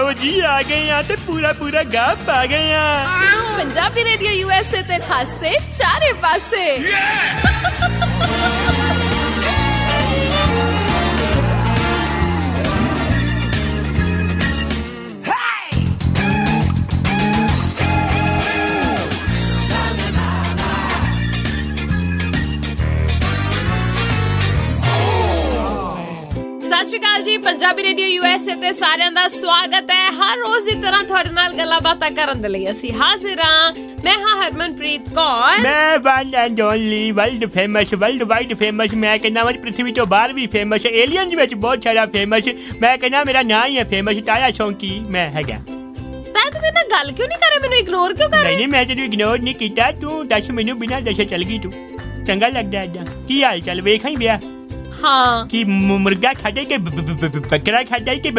आओ जी आ गए यहाँ ते पूरा गाँव पा गए यहाँ। पंजाबी रेडियो यूएसए ते खासे चारे पासे। सत श्री अकाल जी, पंजाबी रेडियो यूएसए ते सारिਆਂ ਦਾ ਸਵਾਗਤ ਹੈ। ਹਰ ਰੋਜ਼ ਦੀ ਤਰ੍ਹਾਂ ਤੁਹਾਡੇ ਨਾਲ ਗੱਲਾਂ ਬਾਤਾਂ ਕਰਨ ਦੇ ਲਈ ਅਸੀਂ ਹਾਜ਼ਰ ਹਾਂ। ਮੈਂ ਹਾਂ ਹਰਮਨਪ੍ਰੀਤ ਕੌਰ। ਮੈਂ one and only world wide famous. ਮੈਂ ਕਹਿੰਦਾ ਮੈਂ ਪ੍ਰਿਥਵੀ ਤੋਂ ਬਾਹਰ ਵੀ ਫੇਮਸ, ਏਲੀਅਨਸ ਵਿੱਚ ਬਹੁਤ ਸਾਰਾ ਫੇਮਸ। ਮੈਂ ਕਹਿੰਦਾ ਮੇਰਾ ਨਾਂ ਹੀ ਹੈ ਫੇਮਸ, ਤਾਇਆ ਸ਼ੌਂਕੀ ਮੈਂ ਹੈਗਾ। ਤਾਂ ਤੂੰ ਮੇਰੇ ਨਾਲ ਗੱਲ ਕਿਉਂ ਨਹੀਂ ਕਰ ਰਿਹਾ, ਮੈਨੂੰ ਇਗਨੋਰ ਕਿਉਂ ਕਰ ਰਿਹਾ? ਨਹੀਂ ਮੈਂ ਤੈਨੂੰ ਇਗਨੋਰ ਨਹੀਂ ਕੀਤਾ, ਤੂੰ ਦੱਸ ਮੈਨੂੰ ਬਿਨਾਂ ਦੱਸੇ ਚੱਲ ਗਈ। ਤੂੰ ਚੰਗਾ ਲੱਗਦਾ ਏਦਾਂ? ਕੀ ਹਾਲ ਚਾਲ ਵੇਖਾਂ ਹੀ ਬਿਆ? हाँ कि मुर्गा खादे के बकरा खादा कि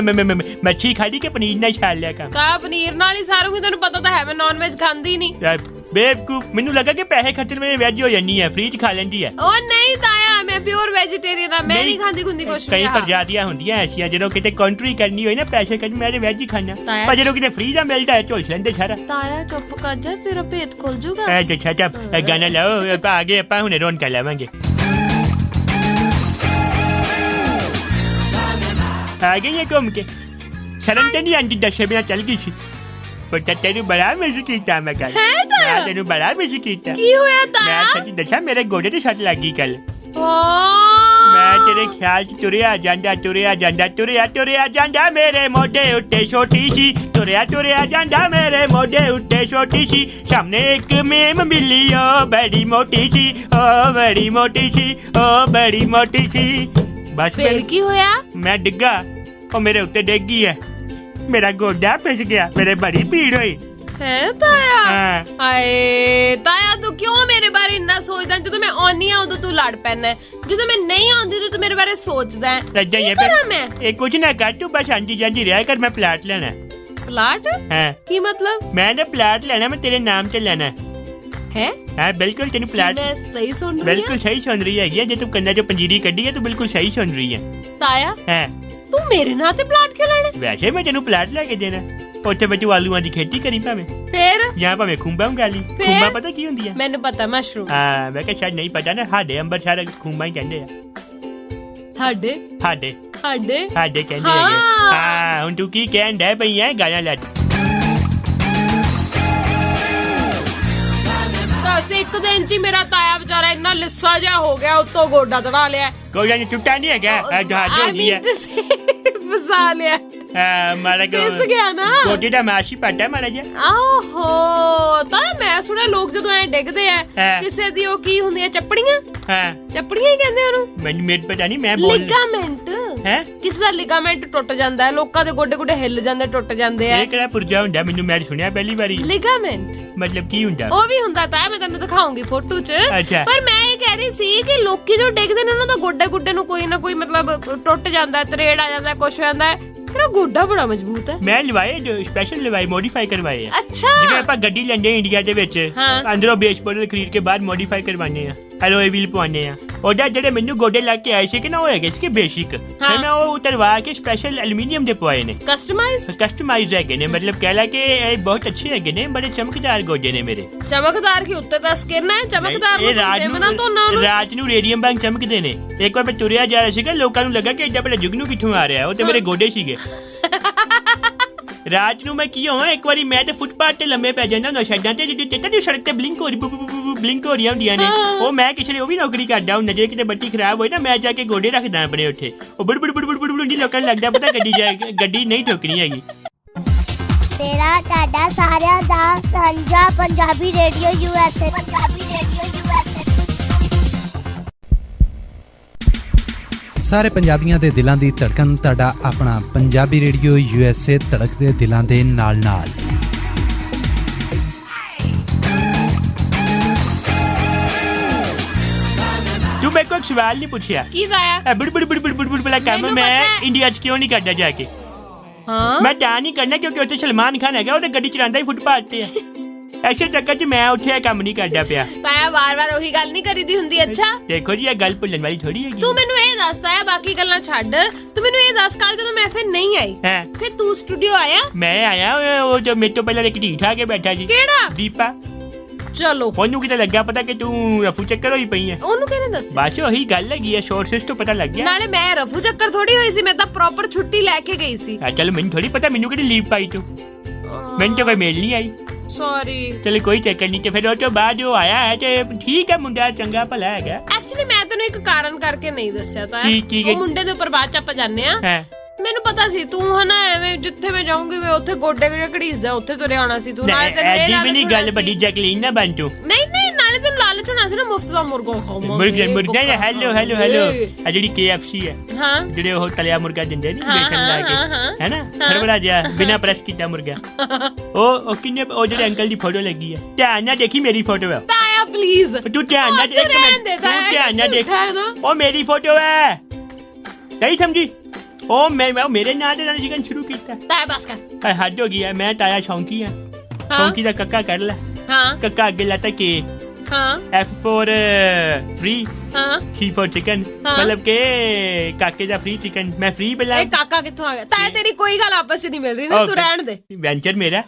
मच्छी खादी के पनीर ना छाल लिया काम का पनीर नाल ही सारूंगी। तेन पता तो है मैं नॉन वेज खांदी नहीं। बेवकूफ, मैनू लगा कि पैसे खर्चने में वेज हो जानी है, फ्री च खा लेंदी है। ओ नहीं ताया, मैं प्योर वेजिटेरियन हां, मैं नहीं खांदी खुंदी कुछ। कई प्रजातियां होंदियां ऐसियां जो किते कंट्री करनी होए ना पैसे खर्च, मैं वेज ही खाना, पर जो किते फ्री दा मिलदा है झोल लेंदे सारा। ताया चुप कर जा, तेरा पेट खुल जाऊगा। अच्छा चुप, गाना लाओ, आगे अपन हुने रोन कर लेवांगे। आ गई है घूम के, शर्म तो नहीं आंदी, दस बिना चल गई सी। पर तेन बड़ा मिस किया मैं कल, तेन बड़ा मिस किया। की होया ताया? मैं सच दसा मेरे गोडे ते सट लग गई कल। मैं तेरे ख्याल च तुरिया जांदा मेरे मोढे उत्ते छोटी सी, तुरिया जांदा मेरे मोढे उत्ते छोटी सी। सामने एक मेम मिली, ओ बड़ी मोटी सी, ओ बड़ी मोटी सी, ओ बड़ी मोटी सी। बस फिर की होया? मैं डिग्गा, और मेरे उत्ते डिग गई है, मेरा गोडा फिस गया, मेरे बड़ी पीड़ हुई है ताया। हाय ताया तू क्यों मेरे बारे इतना सोचदा? ਜਦੋਂ मैं आनी आ उदो तू लड़ पैना है, ਜਦੋਂ मैं नहीं आंदी तो तू मेरे बारे सोचदा है। की करा मैं? एक कुछ ना कर, तू बस आंदी जांदी रहा कर। मैं प्लाट लेना है। प्लाट? हां की मतलब? मैं ना प्लाट लेना, मैं तेरे नाम से लेना है। हाँ बिल्कुल, तेन प्लाट सही सुन रही बिल्कुल सही सुन रही है। जो तू कन्ना जो पंजीरी कड्डी है, तू बिल्कुल सही सुन रही है। ताया है तू मेरे नाम से प्लाट क्यों लेना? वैसे मैं तेन प्लाट लेके देना, उत्थे मैं आलूआं दी खेती करी भावें, फिर यहाँ भावें खुंबा उगाली। खुंबा पता की हुंदी है? मैनू पता, मशरूम। हाँ मैं क्या शायद नहीं पता ना, साडे अंबरसर खुंबा ही कहंदे आ। हाडे हाडे हाडे हाडे कहंदे हैगे। हाँ हुण तू की कहण डै पई है, गाना ला। एक दिन ची मेरा ताया बेचारा इतना लिस्सा जा हो गया, उत्तों गोडा चढ़ा लिया। गोडा ने टूटा नहीं है क्या? फसा लिया। मारा फिस गया ना, गोडे दा माशी पट्टा मारा जा। आहो ताया मैं सुनिया लोग जदों ऐ डिगदे आ किसे दी ओ की हुंदी है, चपड़ियां। हां चपड़ियां ही कहंदे ओनू। ਮੈਨੂੰ ਮੇਰ ਪਤਾ ਨਹੀਂ, ਮੈਂ ਬੋਲ ਲਿਗਾਮੈਂਟ ਹੈ। ਕਿਸੇ ਦਾ ਲਿਗਾਮੈਂਟ ਟੁੱਟ ਜਾਂਦਾ ਹੈ, ਲੋਕਾਂ ਦੇ ਗੋਡੇ ਗੋਡੇ ਹਿੱਲ ਜਾਂਦੇ, ਟੁੱਟ ਜਾਂਦੇ ਆ। ਇਹ ਕਿਹੜਾ ਪੁਰਜਾ ਹੁੰਦਾ? ਮੈਨੂੰ ਮੈਂ ਸੁਣਿਆ ਪਹਿਲੀ ਵਾਰੀ। ਲਿਗਾਮੈਂਟ ਮਤਲਬ ਕੀ ਹੁੰਦਾ? ਉਹ ਵੀ ਹੁੰਦਾ ਤਾਂ ਮੈਂ ਤੈਨੂੰ ਦਿਖਾਉਂਗੀ ਫੋਟੋ 'ਚ। ਪਰ ਮੈਂ ਇਹ ਕਹਿ ਰਹੀ ਸੀ ਕਿ ਲੋਕੀ ਜੋ ਡਿੱਗਦੇ ਨੇ ਉਹਨਾਂ ਦਾ ਗੋਡੇ ਗੁੱਡੇ ਨੂੰ ਕੋਈ ਨਾ ਕੋਈ ਮਤਲਬ ਟੁੱਟ ਜਾਂਦਾ, ਤਰੇੜ ਆ ਜਾਂਦਾ, ਕੁਛ ਹੋ ਜਾਂਦਾ ਹੈ। तेरा गोडा बड़ा मजबूत है। मैं लवाए जो स्पेशल लवाए, मॉडिफाई करवाए हैं। अच्छा जिवें ਆਪਾਂ ਗੱਡੀ ਲੈਂਦੇ ਇੰਡੀਆ ਦੇ ਵਿੱਚ, ਅੰਦਰੋਂ ਬੇਸ ਮਾਡਲ ਖਰੀਦ ਕੇ ਬਾਅਦ ਮੋਡੀਫਾਈ ਕਰਵਾਉਂਦੇ ਆ, ਐਲੋਏ ਵੀਲ ਪਵਾਉਂਦੇ ਆ। ਉਹਦਾ ਜਿਹੜੇ ਮੈਨੂੰ ਗੋਡੇ ਲੱਗ ਕੇ ਆਏ ਸੀ ਕਿ ਨਾ, ਉਹ ਹੈਗੇ ਸੀ ਬੇਸਿਕ, ਫਿਰ ਮੈਂ ਉਹ ਉਤਰਵਾ ਕੇ ਸਪੈਸ਼ਲ ਐਲੂਮੀਨੀਅਮ ਦੇ ਪਵਾਏ ਨੇ। ਕਸਟਮਾਈਜ਼ ਹੈਗੇ ਨੇ, ਮਤਲਬ ਕਹਿ ਲਾ ਕਿ ਇਹ ਬਹੁਤ ਅੱਛੇ ਹੈਗੇ ਨੇ, ਬੜੇ ਚਮਕਦਾਰ ਗੋਡੇ ਨੇ ਮੇਰੇ। ਚਮਕਦਾਰ ਕੀ ਉੱਤੇ ਤਾਂ ਸਕਿਨ ਹੈ, ਚਮਕਦਾਰ ਰਾਤ ਨੂੰ ਰੇਡੀਅਮ ਵਾਂਗ ਚਮਕਦੇ ਨੇ। ਇੱਕ ਵਾਰ ਮੈਂ ਤੁਰਿਆ ਜਾ ਰਿਹਾ ਸੀਗਾ, ਲੋਕਾਂ ਨੂੰ ਲੱਗਾ ਕਿ ਏਡਾ ਬੜਾ ਜੁਗਨੂ ਕਿੱਥੋਂ ਆ ਰਿਹਾ, ਉਹ ਤੇ ਮੇਰੇ ਗੋਡੇ ਸੀਗੇ। ਰਾਤ ਨੂੰ ਮੈਂ ਕੀ ਹੋਵਾਂ, ਇੱਕ ਵਾਰੀ ਮੈਂ ਤੇ ਫੁੱਟਪਾਥ ਤੇ ਲੰਮੇ ਪੈ ਜਾਂਦਾ ਹੁੰਦਾ ਛੱਡਾਂ ਤੇ, ਜਿਹੜੀ ਸੜਕ ਤੇ ਬਲਿੰਕ ਹੋ ਰਹੀਆਂ ਹੁੰਦੀਆਂ ਨੇ, ਉਹ ਮੈਂ ਕਿਸੇ ਉਹ ਵੀ ਨੌਕਰੀ ਕਰਦਾ ਹੁੰਦਾ। ਜੇ ਕਿਤੇ ਬੱਤੀ ਖਰਾਬ ਹੋਏ ਨਾ, ਮੈਂ ਜਾ ਕੇ ਗੋਡੇ ਰੱਖਦਾ ਆਪਣੇ ਉੱਥੇ, ਉਹ ਬੜ ਹੁੰਦੀ, ਲੋਕਾਂ ਨੂੰ ਲੱਗਦਾ ਪਤਾ ਗੱਡੀ ਨਹੀਂ ਠੋਕਣੀ ਹੈਗੀ। ਤੇਰਾ ਤੁਹਾਡਾ ਸਾਰਿਆਂ ਦਾ ਸਾਂਝਾ ਪੰਜਾਬੀ ਰੇਡੀਓ ਯੂਐਸਏ। ਸਾਰੇ ਪੰਜਾਬੀਆਂ ਦੇ ਦਿਲਾਂ ਦੀ ਧੜਕਣ, ਤੁਹਾਡਾ ਆਪਣਾ ਪੰਜਾਬੀ ਰੇਡੀਓ ਯੂਐਸਏ, ਧੜਕਦੇ ਦਿਲਾਂ ਦੇ ਨਾਲ ਨਾਲ। ਤੂੰ ਮੇਰੇ ਕੋਲ ਸਵਾਲ ਨਹੀਂ ਪੁੱਛਿਆ ਕੀ ਲਾਇਆ? ਬੜਾ ਕੰਮ ਮੈਂ ਇੰਡੀਆ 'ਚ ਕਿਉਂ ਨਹੀਂ ਕਰਦਾ ਜਾ ਕੇ? ਮੈਂ ਤਾਂ ਨਹੀਂ ਕਰਨਾ ਕਿਉਂਕਿ ਉੱਥੇ ਸਲਮਾਨ ਖਾਨ ਹੈਗਾ, ਉਹਦੇ ਗੱਡੀ ਚਲਾਉਂਦਾ ਹੀ ਫੁੱਟਪਾਥ ਤੇ ਆ। ਐਸੇ ਚੱਕਰ 'ਚ ਮੈਂ ਉੱਥੇ ਕੰਮ ਨਹੀਂ ਕਰਦਾ ਪਿਆ। ਤਾਇਆ ਵਾਰ-ਵਾਰ ਉਹੀ ਗੱਲ ਨਹੀਂ ਕਰੀਦੀ ਹੁੰਦੀ। ਅੱਛਾ ਦੇਖੋ ਜੀ, ਇਹ ਗੱਲ ਭੁੱਲਣ ਵਾਲੀ ਥੋੜੀ ਹੈਗੀ। ਤੂੰ ਮੈਨੂੰ ਇਹ ਦੱਸ ਤਾਇਆ, ਬਾਕੀ ਗੱਲਾਂ ਛੱਡ, ਤੂੰ ਮੈਨੂੰ ਇਹ ਦੱਸ ਕੱਲ ਜਦੋਂ ਮੈਂ ਫਿਰ ਨਹੀਂ ਆਈ ਫਿਰ ਤੂੰ ਸਟੂਡੀਓ ਆਇਆ? ਮੈਂ ਆਇਆ, ਉਹ ਜੋ ਮੇਰੇ ਤੋਂ ਪਹਿਲਾਂ ਇੱਕ ਢੀਠ ਆ ਕੇ ਬੈਠਾ ਸੀ। ਕਿਹੜਾ? ਦੀਪਾ। ਚਲੋ ਉਹਨੂੰ ਕਿਤੇ ਲੱਗਿਆ ਪਤਾ ਕਿ ਤੂੰ ਰਫੂ ਚੱਕਰ ਹੋਈ ਪਈ ਹੈ। ਉਹਨੂੰ ਕਿਹਨੇ ਦੱਸਿਆ? ਬਸ ਉਹੀ ਗੱਲ ਹੈਗੀ ਹੈ, ਸੋਰਸਿਸ ਤੋਂ ਪਤਾ ਲੱਗ ਗਿਆ। ਨਾਲੇ ਮੈਂ ਰਫੂ ਚੱਕਰ ਥੋੜੀ ਹੋਈ ਸੀ, ਮੈਂ ਤਾਂ ਪ੍ਰੋਪਰ ਛੁੱਟੀ ਲੈ ਕੇ ਗਈ ਸੀ। ਚਲ ਮੈਨੂੰ ਥੋੜੀ ਪਤਾ, ਮੈਨੂੰ ਕਿਹੜੀ ਲੀਵ ਪਾਈ ਤੂੰ, ਮੈਨੂੰ ਤਾਂ ਕੋਈ ਮੇਲ ਨਹੀਂ ਆਈ। ਸੌਰੀ। ਚਲ ਕੋਈ ਚੱਕਰ ਨਹੀਂ। ਤੇ ਫਿਰ ਉਹ ਤੋਂ ਬਾਅਦ ਉਹ ਆਇਆ ਹੈ ਤੇ ਠੀਕ ਹੈ, ਮੁੰਡਾ ਚੰਗਾ ਭਲਾ ਹੈਗਾ। ਐਕਚੁਅਲੀ ਮੈਂ ਤੈਨੂੰ ਇੱਕ ਕਾਰਨ ਕਰਕੇ ਨਹੀਂ ਦੱਸਿਆ ਤਾਂ ਕੀ? ਉਹ ਮੁੰਡੇ ਦੇ ਉੱਪਰ ਬਾਅਦ ਚ ਆਪਾਂ ਜਾਂਦੇ ਆ। ਮੈਨੂੰ ਪਤਾ ਸੀ ਤੂੰ ਹਨਾ ਐਵੇਂ ਜਿੱਥੇ ਮੈਂ ਜਾਊਂਗੀ ਮੈਂ ਉੱਥੇ ਗੋਡੇ ਘੜੀਸਦਾ ਉੱਥੇ ਤੁਰੇ ਆਉਣਾ ਸੀ ਤੂੰ। ਨਾਲੇ ਤੈਨੂੰ ਇਹ ਵੀ ਨਹੀਂ ਗੱਲ ਵੱਡੀ ਜੈਕਲੀਨ ਨਾ ਬਣ ਤੂੰ। ਨਹੀਂ ਨਾਲੇ ਤੈਨੂੰ ਲਾਲਚ ਹੋਣਾ ਸੀ ਨਾ, ਮੁਫਤ ਦਾ ਮੁਰਗਾ ਖਾਵਾਂਗੇ। ਮੁਰਗਾ ਹੈਲੋ ਆ ਜਿਹੜੀ KFC ਹੈ, ਜਿਹੜੇ ਉਹ ਤਲਿਆ ਮੁਰਗਾ ਦਿੰਦੇ ਨੇ ਬੇਸਨ ਲਾ ਕੇ, ਹੈ ਨਾ, ਖਰਬੜਾ ਜਿਹਾ ਬਿਨਾ ਪ੍ਰੈਸ ਕੀਤਾ ਮੁਰਗਾ। ਉਹ ਕਿੰਨੇ, ਉਹ ਜਿਹੜੇ ਅੰਕਲ ਦੀ ਫੋਟੋ ਲੱਗੀ ਹੈ, ਧਿਆਨ ਨਾਲ ਦੇਖੀ ਮੇਰੀ ਫੋਟੋ ਹੈ। ਤਾਇਆ ਪਲੀਜ਼ ਤੂੰ ਧਿਆਨ ਨਾਲ ਦੇਖ, ਤੂੰ ਧਿਆਨ ਨਾਲ ਦੇਖ, ਉਹ ਮੇਰੀ ਫੋਟੋ ਹੈ, ਸਹੀ ਸਮਝੀ? ਉਹ ਮੈਂ ਮੇਰੇ ਨਾਂ ਤੇ ਚਿਕਨ ਸ਼ੁਰੂ ਕੀਤਾ। ਤਾਇਆ ਬਸ ਕਰ, ਹੱਦ ਹੋ ਗਈ ਹੈ। ਮੈਂ ਤਾਇਆ ਸ਼ੌਂਕੀ ਆ, ਸ਼ੌਂਕੀ ਦਾ ਕੱਕਾ ਕਰ ਲੈ। ਕੱਕਾ ਅੱਗੇ ਲਾਤਾ K, F for free, C for chicken, मतलब के काके ਦਾ free chicken। मैं free ਪਹਿਲਾਂ। ਇਹ ਕਾਕਾ ਕਿੱਥੋਂ ਆ ਗਿਆ? ਤਾਇਆ ਤੇਰੀ ਕੋਈ ਗੱਲ ਆਪਸ ਚ ਨਹੀਂ ਮਿਲ ਰਹੀ ਨਾ, ਤੂੰ ਰਹਿਣ ਦੇ। ਵੈਂਚਰ ਮੇਰਾ।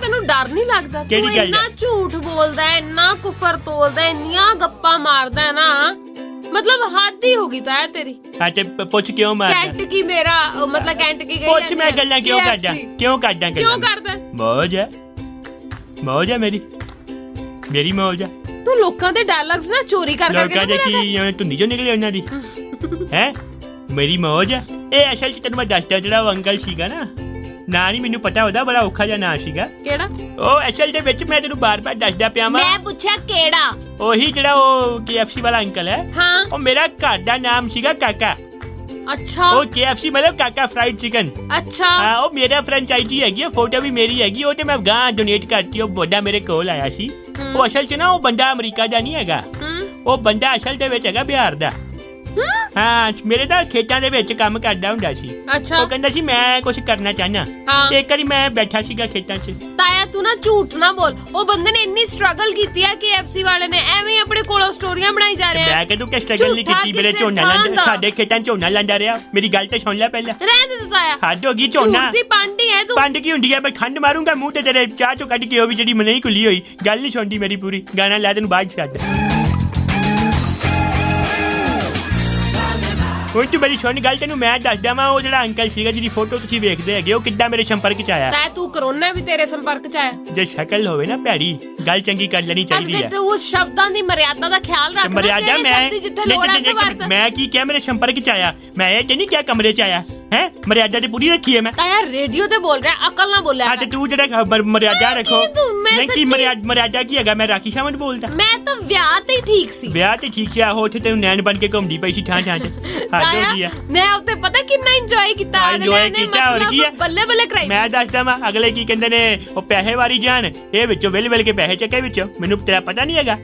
ਤੈਨੂੰ ਡਰ ਨਹੀਂ ਲੱਗਦਾ? ਤੂੰ ਇੰਨਾ ਝੂਠ ਬੋਲਦਾ ਹੈ, ਇੰਨਾ ਕੁਫਰ ਤੋਲਦਾ, ਇੰਨੀਆਂ ਗੱਪਾਂ ਮਾਰਦਾ ਨਾ, ਮਤਲਬ ਹੱਦ ਹੀ ਹੋ ਗਈ ਤਾਇਆ ਤੇਰੀ। ਤੇ ਪੁੱਛ ਕਿਉਂ ਮਾਰਦਾ? ਕੈਂਟ ਕੀ ਮੇਰਾ ਮਤਲਬ ਕੈਂਟ ਕੀ ਗਈ? ਪੁੱਛ ਮੈਂ ਗੱਲਾਂ ਕਿਉਂ ਕਰਦਾ? ਕਿਉਂ ਕਰਦਾ? ਮੌਜ ਹੈ ਮੇਰੀ ਮੌਜ ਹੈ। ਤੂੰ ਲੋਕਾਂ ਦੇ ਡਾਇਲੌਗਸ ਨਾ ਚੋਰੀ ਕਰ ਕਰਕੇ ਲੋਕਾਂ ਦੇ ਕੀ ਧੁੰਦੀ ਚੋਂ ਨਿਕਲੇ ਉਹਨਾਂ ਦੀ ਹੈ? ਮੇਰੀ ਮੌਜ ਹੈ। ਇਹ ਅਸਲ ਚ ਤੈਨੂੰ ਮੈਂ ਦੱਸਦਾ, ਜਿਹੜਾ ਉਹ ਅੰਕਲ ਸੀਗਾ ਨਾ, ਨਾਂ ਨਹੀਂ ਮੈਨੂੰ ਪਤਾ ਉਹਦਾ, ਬੜਾ ਔਖਾ ਜਿਹਾ ਨਾਂ ਸੀਗਾ। ਕਿਹੜਾ? ਉਹ ਅਸਲ ਦੇ ਵਿੱਚ ਮੈਂ ਤੈਨੂੰ ਬਾਰ-ਬਾਰ ਦੱਸਦਾ ਪਿਆ ਵਾਂ। ਮੈਂ ਪੁੱਛਿਆ ਕਿਹੜਾ? ਉਹੀ ਜਿਹੜਾ ਉਹ KFC ਵਾਲਾ ਅੰਕਲ ਹੈ। ਉਹ ਮੇਰਾ ਘਰ ਦਾ ਨਾਮ ਸੀਗਾ ਕਾਕਾ। ਅੱਛਾ। ਉਹ KFC ਮਤਲਬ ਕਾਕਾ ਫਰਾਈਡ ਚਿਕਨ। ਅੱਛਾ। ਉਹ ਮੇਰਾ ਫਰੈਂਚਾਈਜ਼ੀ ਹੈਗੀ, ਫੋਟੋ ਵੀ ਮੇਰੀ ਹੈਗੀ। ਉਹ ਤੇ ਮੈਂ ਗਾਂ ਡੋਨੇਟ ਕਰਤੀ। ਉਹ ਬੰਦਾ ਮੇਰੇ ਕੋਲ ਆਇਆ ਸੀ। ਉਹ ਅਸਲ ਚ ਨਾ ਉਹ ਬੰਦਾ ਅਮਰੀਕਾ ਦਾ ਨਹੀਂ ਹੈਗਾ, ਉਹ ਬੰਦਾ ਅਸਲ ਦੇ ਵਿੱਚ ਹੈਗਾ ਬਿਹਾਰ ਦਾ। ਮੇਰੇ ਤਾਂ ਖੇਤਾਂ ਦੇ ਵਿੱਚ ਕੰਮ ਕਰਦਾ ਹੁੰਦਾ ਸੀ। ਉਹ ਕਹਿੰਦਾ ਸੀ ਮੈਂ ਕੁਝ ਕਰਨਾ ਚਾਹਨਾ। ਇੱਕ ਵਾਰੀ ਮੈਂ ਬੈਠਾ ਸੀਗਾ ਖੇਤਾਂ 'ਚ। ਤਾਇਆ ਤੂੰ ਨਾ ਝੂਠ ਨਾ ਬੋਲ, ਉਹ ਬੰਦੇ ਨੇ ਇੰਨੀ ਸਟਰਗਲ ਕੀਤੀ ਆ KFC ਵਾਲੇ ਨੇ, ਐਵੇਂ ਆਪਣੇ ਕੋਲੋਂ ਸਟੋਰੀਆਂ ਬਣਾਈ ਜਾ ਰਹੇ ਆ। ਮੈਂ ਕਹਿੰਦਾ ਕਿ ਸਟਰਗਲ ਨਹੀਂ ਕੀਤੀ, ਮੇਰੇ ਝੋਨਾ ਲਾਂਦਾ, ਸਾਡੇ ਖੇਤਾਂ 'ਚ ਝੋਨਾ ਲਾਂਦਾ ਰਿਹਾ। ਮੇਰੀ ਗੱਲ ਤੇ ਸੁਣ ਲੈ ਪਹਿਲਾਂ। ਰਹਿਣ ਦੇ ਤੂੰ ਤਾਇਆ, ਹੱਦ ਹੋ ਗਈ। ਝੋਨਾ ਦੀ ਪੰਡ ਹੈ ਤੂੰ। ਪੰਡ ਕੀ ਹੁੰਦੀ ਹੈ? ਮੈਂ ਖੰਡ ਮਾਰੂੰਗਾ ਮੂੰਹ ਤੇ ਤੇਰੇ, ਚਾਹ ਚੋਂ ਕੱਢ ਕੇ। ਉਹ ਵੀ ਜਿਹੜੀ ਮਨਈ ਖੁੱਲੀ ਹੋਈ, ਗੱਲ ਨਹੀਂ ਸੁਣਦੀ ਮੇਰੀ ਪੂਰੀ। ਗਾਣਾ ਲਾ ਤੈਨੂੰ ਬਾਅਦ ਛੱਡ। ਹੁਣ ਤੂੰ ਮੇਰੀ ਸੁਣ ਗੱਲ, ਤੈਨੂੰ ਮੈਂ ਦੱਸਦਾ ਵਾਂ। ਉਹ ਜਿਹੜਾ ਅੰਕਲ ਸੀਗਾ ਜਿਹਦੀ ਫੋਟੋ ਤੁਸੀਂ ਵੇਖਦੇ ਹੈਗੇ, ਉਹ ਕਿੱਦਾਂ ਮੇਰੇ ਸੰਪਰਕ 'ਚ ਆਇਆ। ਤੂੰ ਕਰੋਨਾ ਵੀ ਤੇਰੇ ਸੰਪਰਕ 'ਚ ਆਇਆ? ਜੇ ਸ਼ਕਲ ਹੋਵੇ ਨਾ ਭੈੜੀ, ਗੱਲ ਚੰਗੀ ਕਰ ਲੈਣੀ ਚਾਹੀਦੀ ਹੈ। ਤੂੰ ਉਸ ਸ਼ਬਦਾਂ ਦੀ ਮਰਿਆਦਾ ਦਾ ਖਿਆਲ ਰੱਖ। ਮਰਿਆਦਾ ਮੈਂ ਕੀ ਕਿਹਾ? ਮੇਰੇ ਸੰਪਰਕ 'ਚ ਆਇਆ। ਮੈਂ ਇਹ ਤੇ ਨਹੀਂ ਕਿਹਾ ਕਮਰੇ 'ਚ ਆਇਆ ਹੈ। ਮਰਿਆਦਾ ਤੇ ਪੂਰੀ ਰੱਖੀ ਹੈ ਮੈਂ। ਤਾਇਆ ਰੇਡੀਓ ਤੇ ਬੋਲ ਰਿਹਾ, ਅਕਲ ਨਾਲ ਬੋਲਿਆ। ਤੇ ਤੂੰ ਜਿਹੜਾ ਮਰਿਆਦਾ ਰੱਖੋ। ਨਹੀਂ ਕੀ ਮਰਿਆਦਾ ਕੀ ਹੈਗਾ? ਮੈਂ ਰਾਖੀ ਸਾਵੰਤ ਬੋਲਦਾ। ਮੈਂ ਤਾਂ ਵਿਆਹ ਤੇ ਠੀਕ ਸੀ। ਵਿਆਹ ਤੇ ਠੀਕ ਸੀ। ਆਹੋ, ਉੱਥੇ ਤੈਨੂੰ ਨੈਣ ਬਣ ਕੇ ਘੁੰਮਦੀ ਪਈ ਸੀ ਠਾਂ ਠਾਂ ਤੇ। ਹੱਦ ਹੋ ਗਈ ਆ। ਮੈਂ ਉੱਤੇ ਪਤਾ ਕਿੰਨਾ ਇੰਜੋਏ ਕੀਤਾ। ਬੱਲੇ ਬੱਲੇ ਕਰਾਈ। ਮੈਂ ਦੱਸਦਾ ਵਾਂ, ਅਗਲੇ ਕੀ ਕਹਿੰਦੇ ਨੇ, ਉਹ ਪੈਸੇ ਵਾਰੀ ਜਾਣ, ਇਹ ਵਿੱਚੋਂ ਵਿਲ ਵਿਲ ਕੇ ਪੈਸੇ ਚੱਕੇ ਵਿੱਚੋਂ। ਮੈਨੂੰ ਤੇਰਾ ਪਤਾ ਨਹੀਂ ਹੈਗਾ।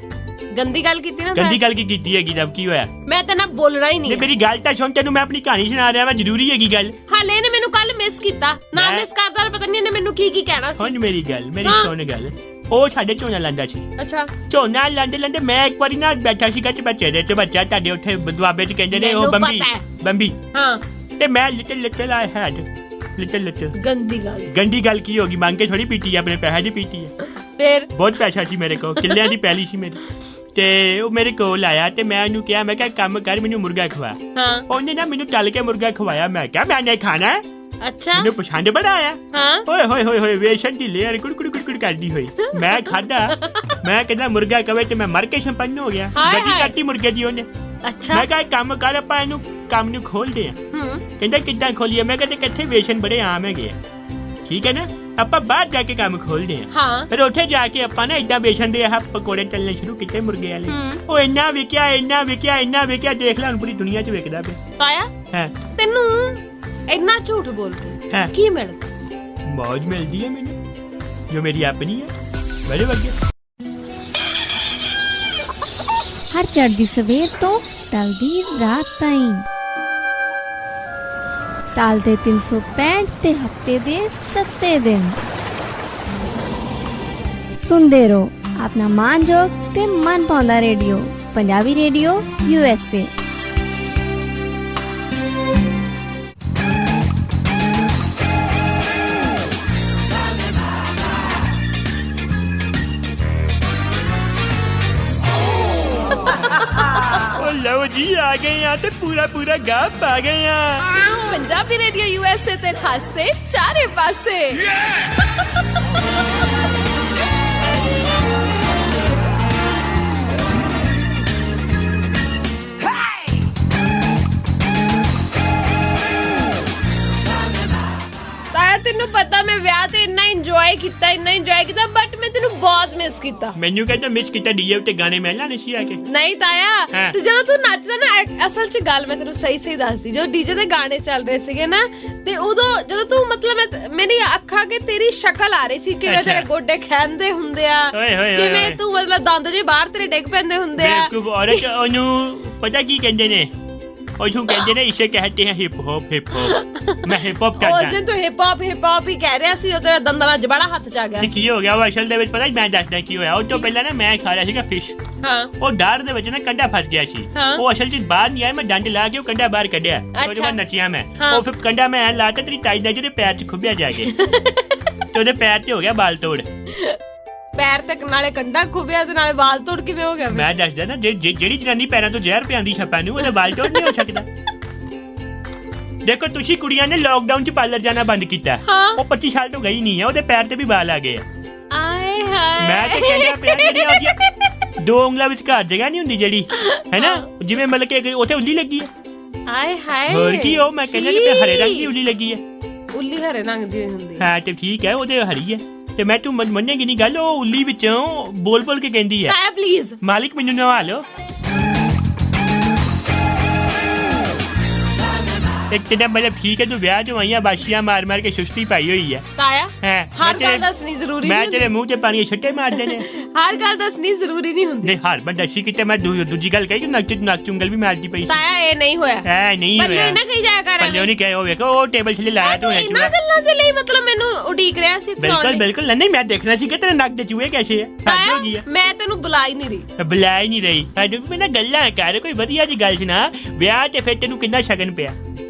ਗੰਦੀ ਗੱਲ ਕੀਤੀ ਨਾ। ਗੰਦੀ ਗੱਲ ਕੀ ਕੀਤੀ ਹੈਗੀ? ਜਦ ਕੀ ਹੋਇਆ? ਮੈਂ ਤਾਂ ਨਾ ਬੋਲਣਾ ਹੀ ਨਹੀਂ। ਮੇਰੀ ਗੱਲ ਤਾਂ ਸੁਣ, ਤੈਨੂੰ ਮੈਂ ਆਪਣੀ ਕਹਾਣੀ ਸੁਣਾ ਰਿਹਾ ਵਾਂ, ਜ਼ਰੂਰੀ ਹੈਗੀ ਗੱਲ। ਹਾਲੇ ਨੇ ਮੈਨੂੰ ਕੱਲ ਮਿਸ ਕੀਤਾ ਨਾ, ਮਿਸ ਕਰਦਾ ਪਤਾ ਨਹੀਂ ਇਹਨੇ ਮੈਨੂੰ ਕੀ ਕਹਿਣਾ ਸੀ। ਹੁਣ ਮੇਰੀ ਗੱਲ, ਮੇਰੀ ਸੁਣ ਗੱਲ। ਉਹ ਸਾਡੇ ਝੋਨਾ ਲਾਂਦਾ ਸੀ। ਅੱਛਾ। ਝੋਨਾ ਲਾਂਦੇ ਮੈਂ ਇੱਕ ਵਾਰੀ ਨਾ ਬੈਠਾ ਸੀਗਾ ਚ ਬੱਚੇ ਦੇ, ਤੇ ਬੱਚਾ ਤੁਹਾਡੇ ਉੱਥੇ ਦੁਆਬੇ ਚ ਕਹਿੰਦੇ ਨੇ ਉਹ ਬੰਬੀ। ਹਾਂ। ਤੇ ਮੈਂ ਲਿਟਲ ਆਈ ਹੈਡ ਲਿਟਲ। ਗੰਦੀ ਗੱਲ ਕੀ ਹੋਗੀ? ਮੰਗ ਕੇ ਥੋੜੀ ਪੀਤੀ ਹੈ, ਆਪਣੇ ਪੈਸੇ ਦੀ ਪੀਤੀ ਹੈ। ਫਿਰ ਬਹੁਤ ਪੈਸਾ ਸੀ ਮੇਰੇ ਕੋਲ, ਕਿੱਲਿਆਂ ਦੀ ਪੈਲੀ ਸੀ ਮੇਰੀ। ਤੇ ਉਹ ਮੇਰੇ ਕੋਲ ਆਇਆ ਤੇ ਮੈਂ ਉਹਨੂੰ ਕਿਹਾ, ਮੈਂ ਕਿਹਾ ਕੰਮ ਕਰ, ਮੈਨੂੰ ਮੁਰਗਾ ਖਵਾ। ਉਹਨੇ ਨਾ ਮੈਨੂੰ ਤਲ ਕੇ ਮੁਰਗਾ ਖਵਾਇਆ। ਮੈਂ ਕਿਹਾ ਮੈਂ ਨਹੀਂ ਖਾਣਾ। ਅੱਛਾ। ਮੈਨੂੰ ਪਸੰਦ ਬੜਾ ਆਇਆ। ਓਏ ਹੋਏ ਵੇਸ਼ਨ ਦੀ ਲੇਅਰ ਕੁੜ ਕਰਦੀ ਹੋਈ। ਮੈਂ ਖਾਦਾ। ਮੈਂ ਕਹਿੰਦਾ ਮੁਰਗਾ ਕਵੇ ਤੇ ਮੈਂ ਮਰ ਕੇ ਸੰਪੰਨ ਹੋ ਗਿਆ। ਗੱਡੀ ਕੱਟੀ ਮੁਰਗੇ ਦੀ ਉਹਨੇ। ਅੱਛਾ। ਮੈਂ ਕਿਹਾ ਕੰਮ ਕਰ, ਆਪਾਂ ਇਹਨੂੰ ਕੰਮ ਨੂੰ ਖੋਲਦੇ ਆ। ਕਹਿੰਦਾ ਕਿੱਦਾਂ ਖੋਲੀਏ? ਮੈਂ ਕਹਿੰਦਾ ਕਿੱਥੇ ਵੇਸ਼ਨ ਬੜੇ ਆਮ ਹੈਗੇ ਆ, ਠੀਕ ਹੈ ਨਾ, ਆਪਾਂ ਬਾਹਰ ਜਾ ਕੇ ਕੰਮ ਖੋਲਦੇ ਆ। ਫਿਰ ਉੱਥੇ ਜਾ ਕੇ ਆਪਾਂ ਨਾ ਏਦਾਂ ਵੇਚਣ ਦੇ ਆਹ ਪਕੌੜੇ ਚੱਲਣੇ ਸ਼ੁਰੂ ਕੀਤੇ ਮੁਰਗੇ ਵਾਲੇ। ਉਹ ਇੰਨਾ ਵਿਕਿਆ ਦੇਖ ਲੈ ਹੁਣ ਪੂਰੀ ਦੁਨੀਆ 'ਚ ਵਿਕਦਾ ਪਿਆ। ਤਾਇਆ ਤੈਨੂੰ ਇੰਨਾ ਝੂਠ ਬੋਲ ਕੇ ਕੀ ਮਿਲਦਾ? ਮੌਜ ਮਿਲਦੀ ਹੈ ਮੈਨੂੰ, ਜੋ ਮੇਰੀ ਆਪਣੀ ਹੈ। ਮੇਰੇ ਵਰਗੇ ਹਰ ਚੜ੍ਹਦੀ ਸਵੇਰ ਤੋਂ ਟਲਦੀ ਰਾਤ ਤਾਈਂ ਸਾਲ ਦੇ 365 ਤੇ ਹਫਤੇ ਦੇ 7 ਦਿਨ ਸੁਣਦੇ ਰਹੋ ਆਪਣਾ ਮਾਨਯੋਗ ਤੇ ਮਨ ਪਾਉਂਦਾ ਰੇਡੀਓ ਪੰਜਾਬੀ ਰੇਡੀਓ USA। ਲਓ ਜੀ ਆ ਗਏ ਆ ਤੇ ਪੂਰਾ ਗਾਪ ਆ ਗਏ ਆ ਪੰਜਾਬੀ ਰੇਡੀਓ USA ਤੇ ਖਾਸੇ ਚਾਰੇ ਪਾਸੇ। ਤੈਨੂੰ ਪਤਾ ਮੈਂ ਵਿਆਹ ਤੇ ਇੰਨਾ ਇੰਜੋਏ ਕੀਤਾ ਬਟ ਮੈਂ ਤੈਨੂੰ ਬਹੁਤ ਮਿਸ ਕੀਤਾ। ਮੈਨੂੰ ਕਹਿੰਦਾ ਮਿਸ ਕੀਤਾ ਡੀਜੇ ਉੱਤੇ ਗਾਣੇ ਮੈਂ ਲਾਣੇ ਸੀ ਆ ਕੇ। ਨਹੀਂ ਤਾਇਆ ਤੇ ਜਦੋਂ ਤੂੰ ਨੱਚਦਾ ਨਾ ਅਸਲ 'ਚ ਗੱਲ ਮੈਂ ਤੈਨੂੰ ਸਹੀ ਦੱਸਦੀ ਜਦੋਂ ਡੀਜੇ ਦੇ ਗਾਣੇ ਚੱਲ ਰਹੇ ਸੀਗੇ ਨਾ ਤੇ ਉਦੋਂ ਜਦੋਂ ਤੂੰ ਮਤਲਬ ਮੇਰੀ ਅੱਖਾਂ ਅੱਗੇ ਤੇਰੀ ਸ਼ਕਲ ਆ ਰਹੀ ਸੀ ਕਿਵੇਂ ਤੇਰੇ ਗੋਡੇ ਖੈਂਦੇ ਹੁੰਦੇ ਆ ਕਿਵੇਂ ਤੂੰ ਮਤਲਬ ਦੰਦ ਜੇ ਬਾਹਰ ਤੇਰੇ ਡਿੱਗ ਪੈਂਦੇ ਹੁੰਦੇ ਆ। ਔਰਤ ਉਹਨੂੰ ਪਤਾ ਕੀ ਕਹਿੰਦੇ ਨੇ ਉਹਨੂੰ ਕਹਿੰਦੇ ਨੇ ਇਸੇ ਕਹਤੇ ਹੈ ਹਿਪ ਹੌਪ ਮੈਂ ਹਿਪ ਹੌਪ ਕਰਦਾ। ਉਸ ਦਿਨ ਤੂੰ ਹਿਪ ਹੌਪ ਹੀ ਕਹਿ ਰਿਹਾ ਸੀ ਉਹ ਤੇਰਾ ਦੰਦਾਂ ਨਾਲ ਜਬਾੜਾ ਹੱਥ ਚ ਆ ਗਿਆ। ਕੀ ਹੋ ਗਿਆ ਉਹ ਅਸਲ ਦੇ ਵਿੱਚ ਪਤਾ ਮੈਂ ਦੱਸਦਾ ਕੀ ਹੋਇਆ। ਉਹ ਤੋਂ ਪਹਿਲਾਂ ਨਾ ਮੈਂ ਖਾ ਰਿਹਾ ਸੀਗਾ ਫਿਸ਼। ਉਹ ਡਾਰ ਦੇ ਵਿੱਚ ਨਾ ਕੰਡਾ ਫਸ ਗਿਆ ਸੀ। ਉਹ ਅਸਲ ਚ ਬਾਹਰ ਨਹੀਂ ਆਇਆ ਮੈਂ ਡੰਡ ਲਾ ਕੇ ਉਹ ਕੰਡਾ ਬਾਹਰ ਕੱਢਿਆ ਉਹਦੇ ਬਾਅਦ ਨੱਚਿਆ ਮੈਂ। ਉਹ ਫਿਰ ਕੰਡਾ ਮੈਂ ਲਾਤਾ ਤੇਰੀ ਤਾਈ ਦਾ ਜਿਹਦੇ ਪੈਰ ਚ ਖੁੱਬਿਆ ਜਾ ਕੇ ਤੇ ਉਹਦੇ ਪੈਰ ਤੇ ਹੋ ਗਿਆ ਬਾਲ ਤੋੜ। ਪੈਰ ਤੱਕ ਨਾਲੇ ਕੰਡਾ ਖੁੱਬਿਆ ਤੇ ਨਾਲੇ ਵਾਲ ਤੋੜ ਕਿਵੇਂ ਹੋ ਗਿਆ? ਮੈਂ ਦੱਸਦਾ ਨਾ ਜਿਹੜੀ ਜਨਾਨੀ ਪੈਰਾਂ ਤੋਂ ਜ਼ਹਿਰ ਪਿਆਂਦੀ ਛੱਪਾਂ ਨੂੰ ਉਹਦੇ ਵਾਲ ਤੋੜ ਨਹੀਂ ਹੋ ਸਕਦਾ। ਦੇਖੋ ਤੁਸੀਂ ਕੁੜੀਆਂ ਨੇ ਲਾਕਡਾਊਨ ਚ ਪਾਰਲਰ ਜਾਣਾ ਬੰਦ ਕੀਤਾ। ਉਹ 25 ਸਾਲ ਤੋਂ ਗਈ ਨਹੀਂ ਹੈ ਉਹਦੇ ਪੈਰ ਤੇ ਵੀ ਵਾਲ ਆ ਗਏ ਆ। ਆਏ ਹਾਏ ਮੈਂ ਤੇ ਕਹਿੰਦਾ ਪਿਆ ਜਿਹੜੀ ਆਉਂਦੀ ਦੋ ਉਂਗਲਾਂ ਵਿੱਚ ਘਰ ਜਗ੍ਹਾ ਨਹੀਂ ਹੁੰਦੀ ਜਿਹੜੀ ਹੈ ਨਾ ਜਿਵੇਂ ਮਤਲਬ ਕਿ ਉੱਥੇ ਉੱਲੀ ਲੱਗੀ ਹੈ। ਆਏ ਹਾਏ ਹੋਰ ਕੀ ਉਹ ਮੈਂ ਕਹਿੰਦਾ ਕਿ ਹਰੇ ਰੰਗ ਦੀ ਉੱਲੀ ਲੱਗੀ ਹੈ। ਉੱਲੀ ਹਰੇ ਰੰਗ ਦੀ ਹੁੰਦੀ ਹਾਂ ਤੇ ਠੀਕ ਹੈ ਉਹਦੇ ਹਰੀ ਹੈ ਤੇ ਮੈਂ ਤੂੰ ਮੰਨੇਗੀ ਨਹੀਂ ਗੱਲ ਉਹ ਉੱਲੀ ਵਿੱਚੋਂ ਬੋਲ ਕੇ ਕਹਿੰਦੀ ਹੈ ਤਾਇਆ ਪਲੀਜ਼ ਮਾਲਿਕ ਮੈਨੂੰ ਨਵਾ ਲਓ। ਇੱਕ ਤੇ ਮਤਲਬ ਠੀਕ ਹੈ ਤੂੰ ਵਿਆਹ ਚ ਆਈਆਂ ਬਾਸ਼ੀਆਂ ਮਾਰ ਕੇ ਸੁਸਤੀ ਪਾਈ ਹੋਈ ਹੈ ਤਾਇਆ। ਹਰ ਗੱਲ ਦੱਸਣੀ ਜ਼ਰੂਰੀ ਨਹੀਂ ਮੈਂ ਤੇਰੇ ਮੂੰਹ ਤੇ ਪਾਣੀ ਛੱਟੇ ਮਾਰਦੇ ਨੇ। ਹਰ ਗੱਲ ਦੱਸਣੀ ਜ਼ਰੂਰੀ ਨਹੀਂ ਹੁੰਦੀ। ਨਹੀਂ ਹਰ ਬੰਦਾ ਸੀ ਕਿਤੇ ਮੈਂ ਦੂਜੀ ਗੱਲ ਕਹੀ ਕਿ ਨੱਕ ਉਂਗਲ ਵੀ ਮਾਰਦੀ ਪਈ। ਤਾਇਆ ਇਹ ਨਹੀਂ ਹੋਇਆ। ਨਹੀਂ ਹੋਇਆ ਪੱਲੇ ਨਾ ਕਹੀ ਜਾਇਆ ਕਰ। ਪੱਲੇ ਨਹੀਂ ਕਹੇ ਉਹ ਵੇਖੋ ਉਹ ਟੇਬਲ ਥੱਲੇ ਲਾਇਆ ਤੂੰ ਇਹਨਾਂ ਗੱਲਾਂ ਦੇ ਲਈ ਮਤਲਬ ਮੈਨੂੰ ਉਡੀਕ ਰਿਹਾ ਸੀ। ਬਿਲਕੁਲ ਨਹੀਂ ਮੈਂ ਦੇਖਣਾ ਸੀ ਕਿ ਤੇਰੇ ਨੱਕ ਦੇ ਚੂਹੇ ਕੈਸੇ ਆ। ਤਾਇਆ ਮੈਂ ਤੈਨੂੰ ਬੁਲਾ ਹੀ ਨਹੀਂ ਰਹੀ। ਬੁਲਾ ਹੀ ਨਹੀਂ ਰਹੀ ਮੈਂ ਨਾ ਗੱਲਾਂ ਕਰ ਕੋਈ ਵਧੀਆ ਜੀ ਗੱਲ ਸੁਣਾ। ਵਿਆਹ ਤੇ ਫਿਰ ਤੈਨੂੰ ਕਿੰਨਾ ਸ਼ਗਨ ਪਿਆ?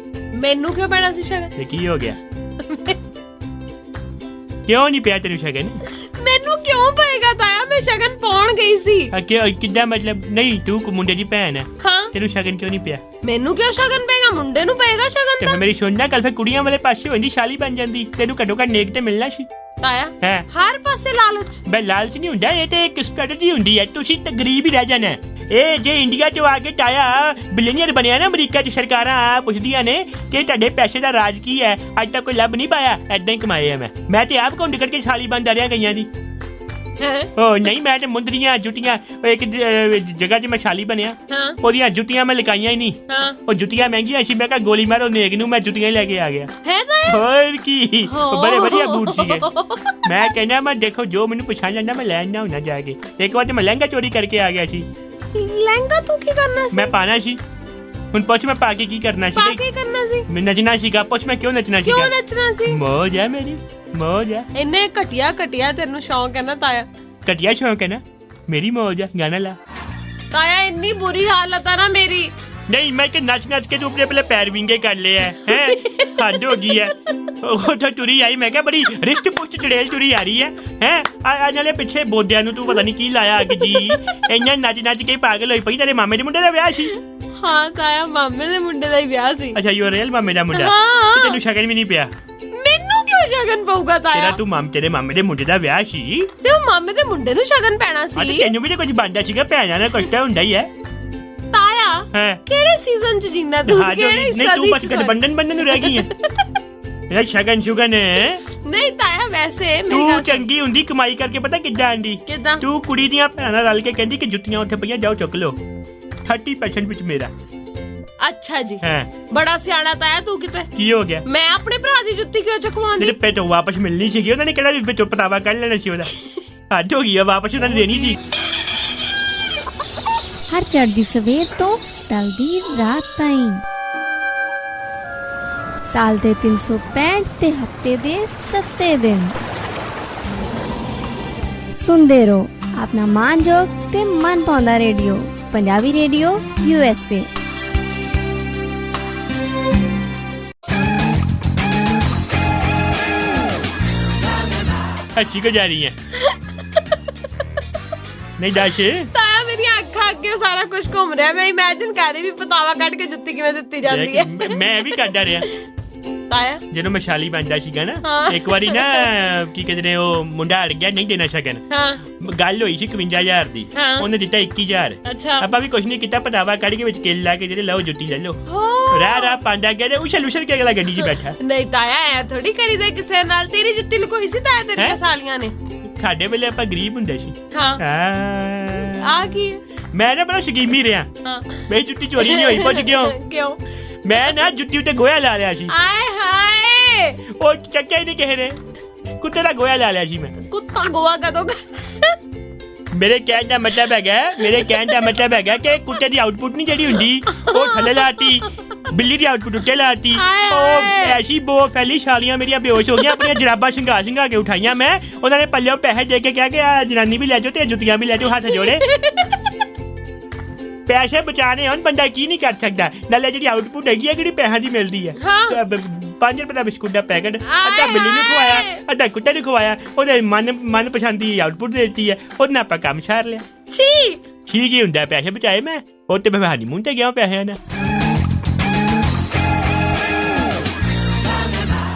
ਮੈਨੂੰ ਕਿਉਂ ਪੈਣਾ ਸੀ ਸ਼ਗਨ? ਕੀ ਹੋ ਗਿਆ ਕਿਉਂ ਨਹੀਂ ਪਿਆ ਤੈਨੂੰ ਸ਼ਗਨ? ਮੈਨੂੰ ਕਿਉਂ ਪਏਗਾ ਤਾਇਆ ਮੈਂ ਸ਼ਗਨ ਪਾਉਣ ਗਈ ਸੀ। ਕਿੱਦਾਂ ਮਤਲਬ ਨਹੀਂ ਤੂੰ ਮੁੰਡੇ ਦੀ ਭੈਣ ਹੈ ਤੈਨੂੰ ਸ਼ਗਨ ਕਿਉਂ ਨਹੀਂ ਪਿਆ? ਮੈਨੂੰ ਕਿਉਂ ਸ਼ਗਨ ਪਏਗਾ ਮੁੰਡੇ ਨੂੰ ਪਏਗਾ ਸ਼ਗਨ ਤਾਂ। ਮੇਰੀ ਸੁਣਨਾ ਕੱਲ ਫਿਰ ਕੁੜੀਆਂ ਵਾਲੇ ਪਾਸੇ ਹੋਈ ਸ਼ਾਲੀ ਬਣ ਜਾਂਦੀ ਤੈਨੂੰ ਘੱਟੋ ਘੱਟ ਨੇਕ ਤੇ ਮਿਲਣਾ ਸੀ। ਤਾਇਆ ਹਰ ਪਾਸੇ ਲਾਲਚ ਬਈ ਲਾਲਚ ਨਹੀਂ ਹੁੰਦਾ ਇਹ ਤੇ ਇੱਕ ਸਟ੍ਰੈਟਜੀ ਹੁੰਦੀ ਹੈ। ਤੁਸੀਂ ਤਾਂ ਗਰੀਬ ਹੀ ਰਹਿ ਜਾਣਾ। ਇਹ ਜੇ ਇੰਡੀਆ ਚ ਆ ਕੇ ਤਾਇਆ ਬਿਲੀਅਨਰ ਬਣਿਆ ਨਾ ਅਮਰੀਕਾ ਚ ਸਰਕਾਰਾਂ ਪੁੱਛਦੀਆਂ ਨੇ ਕਿ ਤੁਹਾਡੇ ਪੈਸੇ ਦਾ ਰਾਜ ਕੀ ਹੈ ਅੱਜ ਤੱਕ ਕੋਈ ਲੱਭ ਨਹੀਂ ਪਾਇਆ। ਏਦਾਂ ਹੀ ਕਮਾਏ ਆ ਮੈਂ ਤੇ ਆਪ ਘੁੰਡ ਕਰਕੇ ਸਾਲੀ ਬਣ ਰਿਹਾ ਗਈਆਂ ਦੀ। ਨਹੀਂ ਮੈਂ ਤੇ ਮੁੰਦਰੀਆਂ ਜੁੱਤੀਆਂ ਇੱਕ ਜਗ੍ਹਾ 'ਚ ਮੈਂ ਛਾਲੀ ਬਣਿਆ ਉਹਦੀਆਂ ਜੁੱਤੀਆਂ ਮੈਂ ਲਗਾਈਆਂ ਹੀ ਨਹੀਂ। ਉਹ ਜੁੱਤੀਆਂ ਮਹਿੰਗੀਆਂ ਸੀ ਮੈਂ ਕਿਹਾ ਗੋਲੀ ਮਾਰੋ ਨੇਕ ਨੂੰ ਮੈਂ ਜੁੱਤੀਆਂ ਲੈ ਕੇ ਆ ਗਿਆ। ਹੋਰ ਕੀ ਬੜੇ ਵਧੀਆ ਬੂਟ ਸੀਗੇ। ਮੈਂ ਕਹਿੰਦਾ ਮੈਂ ਦੇਖੋ ਜੋ ਮੈਨੂੰ ਪਛਾਣ ਜਾਂਦਾ ਮੈਂ ਲੈ ਆਉਂਦਾ ਹੁੰਦਾ ਜਾ ਕੇ। ਇੱਕ ਵਾਰ ਤੇ ਮੈਂ ਲਹਿੰਗਾ ਚੋਰੀ ਕਰਕੇ ਆ ਗਿਆ ਸੀ। ਲਹਿੰਗਾ ਤੂੰ ਕੀ ਕਰਨਾ ਸੀ? ਮੈਂ ਪਾਣਾ ਸੀ। ਹੁਣ ਪੁੱਛ ਮੈਂ ਪਾ ਕੇ ਕੀ ਕਰਨਾ ਸੀ? ਮੈਂ ਨੱਚਣਾ ਸੀਗਾ। ਪੁੱਛ ਮੈਂ ਕਿਉਂ ਨੱਚਣਾ ਸੀ? ਮੌਜ ਹੈ ਮੇਰੀ ਮੌਜ ਹੈ। ਇੰਨੇ ਘਟਿਆ ਤੈਨੂੰ ਸ਼ੌਂਕ ਹੈ ਨਾ ਤਾਇਆ? ਘਟਿਆ ਸ਼ੌਂਕ ਹੈ ਨਾ ਮੇਰੀ ਮੌਜ ਹੈ। ਗਾਣਾ ਲਾ ਤਾਇਆ ਇੰਨੀ ਬੁਰੀ ਹਾਲਤ ਆ ਨਾ ਮੇਰੀ। ਨਹੀਂ ਮੈਂ ਕਿ ਨੱਚ ਕੇ ਤੂੰ ਆਪਣੇ ਪੈਰ ਵਿੰਗੇ ਕਰ ਲਏ ਹੈ ਹੱਦ ਹੋ ਗਈ ਹੈ। ਉਹ ਤਾਂ ਤੁਰੀ ਆਈ ਮੈਂ ਕਿਹਾ ਬੜੀ ਰਿਸ਼ਟ ਪੁਸ਼ਟ ਚੜੇਲ ਤੁਰੀ ਆ ਰਹੀ ਹੈ ਆ ਨਾਲੇ ਪਿੱਛੇ ਬੋਦਿਆਂ ਨੂੰ ਤੂੰ ਪਤਾ ਨਹੀਂ ਕੀ ਲਾਇਆ ਅੱਗ ਜੀ ਇੰਨਾ ਨੱਚ ਕੇ ਪਾਗਲ ਹੋਈ ਪਈ। ਤੇਰੇ ਮਾਮੇ ਦੇ ਮੁੰਡੇ ਦਾ ਵਿਆਹ ਸੀ? ਹਾਂ ਤਾਇਆ ਮਾਮੇ ਦੇ ਮੁੰਡੇ ਦਾ ਹੀ ਵਿਆਹ ਸੀ। ਅੱਛਾ ਯੂ ਰੀਅਲ ਮਾਮੇ ਦਾ ਮੁੰਡਾ? ਤੈਨੂੰ ਸ਼ਗਨ ਵੀ ਨਹੀਂ ਪਿਆ? ਮੈਨੂੰ ਕਿਉਂ ਸ਼ਗਨ ਪਊਗਾ ਤਾਇਆ? ਤੇਰੇ ਮਾਮੇ ਦੇ ਮੁੰਡੇ ਦਾ ਵਿਆਹ ਸੀ ਤੇ ਉਹ ਮਾਮੇ ਦੇ ਮੁੰਡੇ ਨੂੰ ਸ਼ਗਨ ਪੈਣਾ ਸੀ। ਤੈਨੂੰ ਵੀ ਤਾਂ ਕੁਝ ਬਣਦਾ ਸੀਗਾ ਭੈਣਾਂ ਨਾਲ ਕੁਝ ਤਾਂ ਹੁੰਦਾ ਹੀ ਹੈ। ਤਾਇਆ ਕਿਹੜੇ ਸੀਜ਼ਨ ਚ ਜਿੰਦਾ ਤੂੰ? ਕਿਹੜੀ ਸਦੀ ਚ? ਤੂੰ ਬਸ ਬੰਦਨ ਨੂੰ ਰਹਿ ਗਈ ਹੈ। ਇਹ ਸ਼ਗਨ ਨਹੀਂ ਤਾਇਆ ਵੈਸੇ ਤੂੰ ਚੰਗੀ ਹੁੰਦੀ ਕਮਾਈ ਕਰਕੇ ਪਤਾ ਕਿੱਦਾਂ ਆਂਦੀ? ਤੂੰ ਕੁੜੀ ਦੀਆਂ ਭੈਣਾਂ ਰਲ ਕੇ ਕਹਿੰਦੀ ਕਿ ਜੁੱਤੀਆਂ ਉੱਥੇ ਪਈਆਂ ਜਾਓ ਚੁੱਕ ਲਓ 30% ਵਿੱਚ ਮੇਰਾ। ਅੱਛਾ ਜੀ ਬੜਾ ਸਿਆਣਾ ਤਾਇਆ ਤੂੰ ਕਿਤੇ। ਕੀ ਹੋ ਗਿਆ? ਮੈਂ ਆਪਣੇ ਭਰਾ ਦੀ ਜੁੱਤੀ ਕਿਉਂ ਚੁਕਵਾਉਂਦੀ? ਤੇਰੇ ਪੈਟੋਂ ਵਾਪਸ ਮਿਲਣੀ ਸੀਗੀ ਉਹਨਾਂ ਨੇ ਕਿਹੜਾ ਵਿੱਚੋਂ ਪਤਾਵਾ ਕੱਢ ਲੈਣਾ ਸੀ ਉਹਦਾ। ਹੱਦ ਹੋ ਗਈ ਆ ਵਾਪਸ ਉਹਨਾਂ ਨੇ ਦੇਣੀ ਸੀ। ਹਰ ਚੜ੍ਹਦੀ ਸਵੇਰ ਤੋਂ ਢਲਦੀ ਰਾਤ ਤਾਈਂ ਸਾਲ ਦੇ 365 ਤੇ ਹਫਤੇ ਦੇ 7 ਦਿਨ ਸੁਣਦੇ ਰਹੋ ਆਪਣਾ ਮਾਨਯੋਗ ਤੇ ਮਨ ਪਾਉਂਦਾ ਰੇਡੀਓ ਪੰਜਾਬੀ ਰੇਡੀਓ USA। अच्छी को जा रही है नहीं दाश ਤਾਇਆ ਮੇਰੀਆਂ ਅੱਖਾਂ ਅੱਗੇ ਸਾਰਾ ਕੁਝ ਘੁੰਮ ਰਿਹਾ। ਮੈਂ ਇਮੇਜਿਨ ਕਰ ਰਹੀ ਵੀ ਪਤਾਵਾ ਕੱਢ ਕੇ ਜੁੱਤੀ ਕਿਵੇਂ ਦਿੱਤੀ ਜਾਂਦੀ ਹੈ। ਮੈਂ ਵੀ ਕਰਦਾ ਰਿਹਾ ਤਾਇਆ ਜਦੋਂ ਮੈਂ ਸ਼ਾਲੀ ਬਣਦਾ ਸੀਗਾ ਨਾ ਹਾਂ। ਇੱਕ ਵਾਰੀ ਨਾ ਕੀ ਕਹਿੰਦੇ ਨੇ ਉਹ ਮੁੰਡਾ ਅੜ ਗਿਆ ਨਹੀਂ ਦੇਣਾ ਸ਼ਗਨ। ਹਾਂ ਗੱਲ ਹੋਈ ਸੀ 51,000 ਦੀ ਹਾਂ। ਉਹਨੇ ਦਿੱਤਾ 21,000। ਅੱਛਾ ਆਪਾਂ ਵੀ ਕੁਛ ਨਹੀਂ ਕੀਤਾ ਪਤਾਵਾ ਕੱਢ ਕੇ ਵਿੱਚ ਕਿੱਲ ਲਾ ਕੇ ਜਿਹੜੇ ਲਓ ਜੁੱਤੀ ਲੈ ਲਓ ਰਾਹ ਪਾਂਡਾ ਗਿਆ ਤੇ ਉਛਲ ਕੇ ਅਗਲਾ ਗੱਡੀ 'ਚ ਬੈਠਾ। ਨਹੀਂ ਤਾਇਆ ਐ ਥੋੜੀ ਕਰੀਦਾ ਕਿਸੇ ਨਾਲ। ਤੇਰੀ ਜੁੱਤੀ ਲੁਕੋਈ ਸੀ ਤਾਇਆ ਤੇਰੀਆਂ ਸਾਲੀਆਂ ਨੇ। ਸਾਡੇ ਵੇਲੇ ਆਪਾਂ ਗਰੀਬ ਹੁੰਦੇ ਸੀ। ਹਾਂ ਆ ਕੀ ਮੈਂ ਨਾ ਬੜਾ ਸ਼ਕੀਮੀ ਰਿਹਾ। ਹਾਂ ਮੇਰੀ ਜੁੱਤੀ ਚੋਰੀ ਨਹੀਂ ਹੋਈ ਪੁੱਛ ਕਿਉਂ? ਮੈਂ ਨਾ ਜੁੱਤੀ ਉੱਤੇ ਗੋਇਆ ਲਾ ਲਿਆ ਸੀ। ਆਏ ਹਾਏ ਉਹ ਚੱਕਿਆ ਹੀ ਨਹੀਂ ਕਿਸੇ ਨੇ ਕੁੱਤੇ ਦਾ ਗੋਇਆ ਲਾ ਲਿਆ ਸੀ ਮੈਂ। ਕੁੱਤਾ ਗੋਆ ਕਦੋਂ ਮੇਰੇ ਕਹਿਣ ਦਾ ਮਤਲਬ ਹੈਗਾ ਕਿ ਕੁੱਤੇ ਦੀ ਆਊਟਪੁੱਟ ਨਹੀਂ ਜਿਹੜੀ ਹੁੰਦੀ ਉਹ ਥੱਲੇ ਲਾਤੀ ਬਿੱਲੀ ਦੀ ਆਊਟਪੁੱਟ ਉੱਤੇ ਲਾਤੀ। ਉਹ ਐਸੀ ਬੋ ਫੈਲੀ ਛਾਲੀਆਂ ਮੇਰੀਆਂ ਬੇਹੋਸ਼ ਹੋ ਗਈਆਂ। ਆਪਣੀਆਂ ਜਰਾਬਾਂ ਸ਼ਿੰਗਾ ਕੇ ਉਠਾਈਆਂ ਮੈਂ। ਉਹਨਾਂ ਨੇ ਪੱਲਿਓਂ ਪੈਸੇ ਦੇ ਕੇ ਕਿਹਾ ਕਿ ਆ ਜਨਾਨੀ ਵੀ ਲੈ ਜਾਓ ਤੇ ਜੁੱਤੀਆਂ ਵੀ ਲੈ ਜਾਓ। ਹੱਥ ਜੋੜੇ ਪੈਸੇ ਬਚਾਣੇ ਹੁਣ ਬੰਦਾ ਕੀ ਨਹੀਂ ਕਰ ਸਕਦਾ। ਨਾਲੇ ਜਿਹੜੀ ਆਊਟਪੁੱਟ ਹੈਗੀ ਹੈ ਜਿਹੜੀ ਪੈਸਿਆਂ ਦੀ ਮਿਲਦੀ ਹੈ 5 ਰੁਪਏ ਦਾ ਬਿਸਕੁਟ ਦਾ ਪੈਕਟ ਅੱਧਾ ਬਿੱਲੀ ਨੂੰ ਖਵਾਇਆ ਅੱਧਾ ਕੁੱਤੇ ਨੂੰ ਖਵਾਇਆ। ਉਹਦੇ ਮਨ ਪਸੰਦ ਦੀ ਆਊਟਪੁੱਟ ਦੇ ਦਿੱਤੀ ਹੈ। ਉਹਦੇ ਨਾਲ ਆਪਾਂ ਕੰਮ ਛਾਰ ਲਿਆ। ਠੀਕ ਹੀ ਹੁੰਦਾ ਪੈਸੇ ਬਚਾਏ ਮੈਂ। ਉਹ ਤੇ ਮੈਂ ਹਨੀਮੂਨ ਤੇ ਗਿਆ ਪੈਸਿਆਂ ਨਾਲ।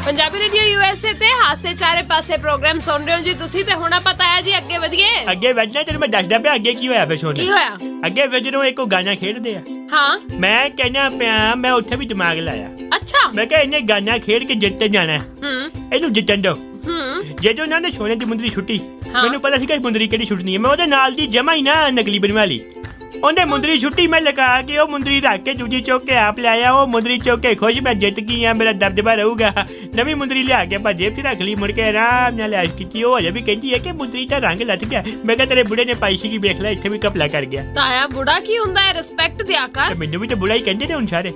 ਪੰਜਾਬੀ ਰੇਡੀਓ USA ਤੇ ਹਾਸੇ ਚਾਰੇ ਪਾਸੇ ਪ੍ਰੋਗਰਾਮ ਸੁਣ ਰਹੇ ਹੋ ਜੀ ਤੁਸੀਂ। ਤੇ ਹੁਣ ਆਪਾਂ ਤਾਇਆ ਜੀ ਅੱਗੇ ਵਧੀਏ। ਅੱਗੇ ਵਧਣਾ ਤੈਨੂੰ ਮੈਂ ਦੱਸਦਾ ਪਿਆ ਅੱਗੇ ਕੀ ਹੋਇਆ। ਫਿਰ ਸੁਣ ਕੀ ਹੋਇਆ ਅੱਗੇ ਫਿਰ ਜਦੋਂ ਇੱਕ ਗਾਣਾ ਖੇਡਦੇ ਆ। ਹਾਂ ਮੈਂ ਕਹਿੰਦਾ ਪਿਆ ਮੈਂ ਉੱਥੇ ਵੀ ਦਿਮਾਗ ਲਾਇਆ। ਅੱਛਾ ਮੈਂ ਕਿਹਾ ਇਹਨੇ ਗਾਣਾ ਖੇਡ ਕੇ ਜਿੱਤ ਜਾਣਾ। ਇਹਨੂੰ ਜਿੱਤਣ ਦੋ। ਜਦੋਂ ਉਹਨਾਂ ਨੇ ਸੋਨੇ ਦੀ ਮੁੰਦਰੀ ਛੁੱਟੀ ਮੈਨੂੰ ਪਤਾ ਸੀ ਕਿ ਮੁੰਦਰੀ ਕਿਹੜੀ ਛੁੱਟਣੀ ਹੈ। ਮੈਂ ਉਹਦੇ ਨਾਲ ਦੀ ਜਮਾ ਹੀ ਨਾ ਨਕਲੀ ਬਣਵਾ ਲਈ। ਉਹਨੇ ਮੁੰਦਰੀ ਛੁੱਟੀ ਮੈਂ ਲਗਾ ਕੇ ਉਹ ਮੁੰਦਰੀ ਰੱਖ ਕੇ ਦੂਜੀ ਚੁੱਕ ਕੇ ਆਪ ਲਿਆਇਆ। ਉਹ ਮੁੰਦਰੀ ਚੁੱਕ ਕੇ ਖੁਸ਼ ਮੈਂ ਜਿੱਤ ਗਈ ਆ ਮੇਰਾ ਦਬਦਬਾ ਰਹੂਗਾ। ਨਵੀਂ ਮੁੰਦਰੀ ਲਿਆ ਕੇ ਭੱਜੇ ਫਿਰ ਰੱਖ ਲਈ। ਮੁੜ ਕੇ ਆਰਾਮ ਨਾਲ ਐਸ਼ ਕੀਤੀ। ਉਹ ਹਜੇ ਵੀ ਕਹਿੰਦੀ ਹੈ ਕਿ ਮੁੰਦਰੀ ਦਾ ਰੰਗ ਲੱਥ ਗਿਆ। ਮੈਂ ਕਿਹਾ ਤੇਰੇ ਬੁੜੇ ਨੇ ਪਾਈ ਸੀ ਕਿ ਵੇਖ ਲੈ ਇੱਥੇ ਵੀ ਕਪਲਾ ਕਰ ਗਿਆ। ਤਾਇਆ ਬੁੜਾ ਕੀ ਹੁੰਦਾ ਹੈ? ਰਿਸਪੈਕਟ ਦਿਆ ਕਰ। ਮੈਨੂੰ ਵੀ ਤਾਂ ਬੁੜਾ ਹੀ ਕਹਿੰਦੇ ਨੇ ਹੁਣ ਸਾਰੇ।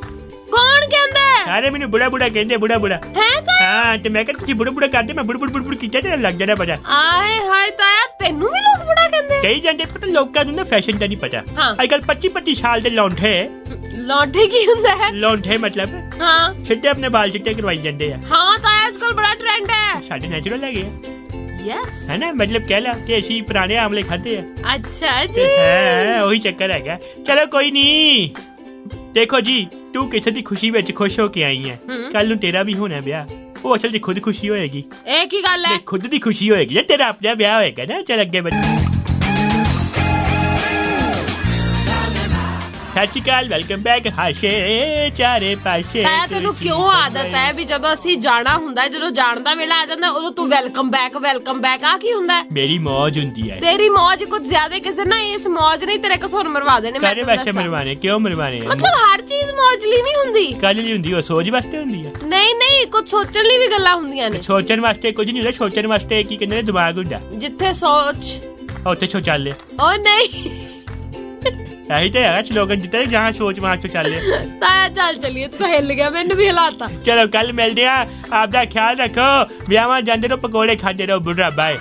ਕੌਣ ਕਹਿੰਦਾ ਸਾਰੇ ਮੈਨੂੰ ਬੁੜਾ ਕਹਿੰਦੇ ਬੁੜਾ ਹੈ ਤਾਂ ਹਾਂ। ਤੇ ਮੈਂ ਕਿਹਾ ਤੁਸੀਂ ਬੁੜਾ ਕਰਦੇ ਮੈਂ ਬੁੜ ਕੀਤਾ ਤੇ ਲੱਗ ਜਾਣਾ ਪਤਾ। ਆਏ ਹਾਏ ਤਾਇਆ ਤੈਨੂੰ ਵੀ ਲੋਕ ਬੁੜਾ ਕਹਿੰਦੇ ਕਈ ਜਾਂਦੇ ਪਤਾ ਲੋਕਾਂ ਨੂੰ ਨਾ ਫੈਸ਼ਨ ਦਾ ਨਹੀਂ ਪਤਾ। ਅੱਜ ਕੱਲ 25-25 ਸਾਲ ਦੇ ਲੌਂਠੇ ਕੀ ਹੁੰਦਾ ਹੈ? ਲੌਂਠੇ ਮਤਲਬ ਹਾਂ ਸਿੱਧੇ ਆਪਣੇ ਬਾਲ ਚਿੱਟੇ ਕਰਵਾਈ ਜਾਂਦੇ ਆ। ਹਾਂ ਤਾਇਆ ਅੱਜ ਕੱਲ ਬੜਾ ਟ੍ਰੈਂਡ ਹੈ। ਸਾਡੇ ਨੈਚੁਰਲ ਹੈਗੇ ਯੈਸ ਹੈ ਨਾ। ਮਤਲਬ ਕਹਿ ਲਾ ਕਿ ਅਸੀਂ ਪੁਰਾਣੇ ਆਮਲੇ ਖਾਦੇ ਆ। ਅੱਛਾ ਜੀ ਹੈ ਉਹੀ ਚੱਕਰ ਹੈਗਾ। ਚਲੋ ਕੋਈ ਨਹੀਂ। ਦੇਖੋ ਜੀ ਤੂੰ ਕਿਸੇ ਦੀ ਖੁਸ਼ੀ ਵਿੱਚ ਖੁਸ਼ ਹੋ ਕੇ ਆਈ ਹੈ। ਕੱਲ ਨੂੰ ਤੇਰਾ ਵੀ ਹੋਣਾ ਵਿਆਹ। ਉਹ ਅਸਲ 'ਚ ਖੁਦ ਖੁਸ਼ੀ ਹੋਏਗੀ। ਇਹ ਕੀ ਗੱਲ ਹੈ? ਖੁਦ ਦੀ ਖੁਸ਼ੀ ਹੋਏਗੀ ਤੇਰਾ ਆਪਣਾ ਵਿਆਹ ਹੋਏਗਾ ਨਾ। ਚੱਲ ਅੱਗੇ बढ़। ਸਤਿ ਸ਼੍ਰੀ ਅਕਾਲ ਵੈਲਕਮ ਬੈਕ ਹਾਸ਼ੇ ਚਾਰੇ ਪਾਸੇ। ਤਾਇਆ ਤੈਨੂੰ ਕਿਉਂ ਆਦਤ ਹੈ ਵੀ ਜਦੋਂ ਅਸੀਂ ਜਾਣਾ ਹੁੰਦਾ ਜਦੋਂ ਜਾਣ ਦਾ ਵੇਲਾ ਆ ਜਾਂਦਾ ਉਦੋਂ ਤੂੰ ਵੈਲਕਮ ਬੈਕ ਆ ਕੀ ਹੁੰਦਾ? ਮੇਰੀ ਮੌਜ ਹੁੰਦੀ ਹੈ। ਤੇਰੀ ਮੌਜ ਕੁਝ ਜ਼ਿਆਦਾ ਕਿਸੇ ਨਾ ਇਸ ਮੌਜ ਨਹੀਂ ਤੇਰੇ ਕਸੂਰ ਮਰਵਾ ਦੇਣੇ। ਕਾਹਦੇ ਵਾਸਤੇ ਮਰਵਾਣੇ? ਕਿਉਂ ਮਰਵਾਣੇ? ਮਤਲਬ ਹਰ ਚੀਜ਼ ਮੌਜ ਲਈ ਨਹੀਂ ਹੁੰਦੀ। ਕੱਲ ਲਈ ਹੁੰਦੀ ਉਹ ਸੋਚ ਵਾਸਤੇ ਹੁੰਦੀ ਹੈ। ਨਹੀਂ ਕੁਝ ਸੋਚਣ ਲਈ ਵੀ ਗੱਲਾਂ ਹੁੰਦੀਆਂ ਨੇ। ਸੋਚਣ ਵਾਸਤੇ ਕੁਝ ਨਹੀਂ ਹੁੰਦਾ। ਸੋਚਣ ਵਾਸਤੇ ਕੀ ਕਹਿੰਦੇ ਨੇ ਦਿਮਾਗ ਹੁੰਦਾ। ਜਿੱਥੇ ਸੋਚ ਉੱਥੇ ਸ਼ੌਚਾਲੇ। ਉਹ ਨਹੀਂ ਇਹੀ ਤਾਂ ਹੈਗਾ ਸਲੋਗਨ ਜਿੱਤਾ ਜਹਾਂ ਸੋਚ ਵਹਾਂ ਸ਼ੌਚਾਲੇ। ਤਾਇਆ ਚੱਲ ਚਲੀਏ ਤੂੰ ਹਿੱਲ ਗਿਆ ਮੈਨੂੰ ਵੀ ਹਿਲਾਤਾ। ਚਲੋ ਕੱਲ ਮਿਲਦੇ ਆ। ਆਪਦਾ ਖਿਆਲ ਰੱਖੋ। ਵਿਆਹਾਂ ਜਾਂਦੇ ਰਹੋ ਪਕੌੜੇ ਖਾਂਦੇ ਰਹੋ। ਬੁੱਢਾ ਬਾਏ।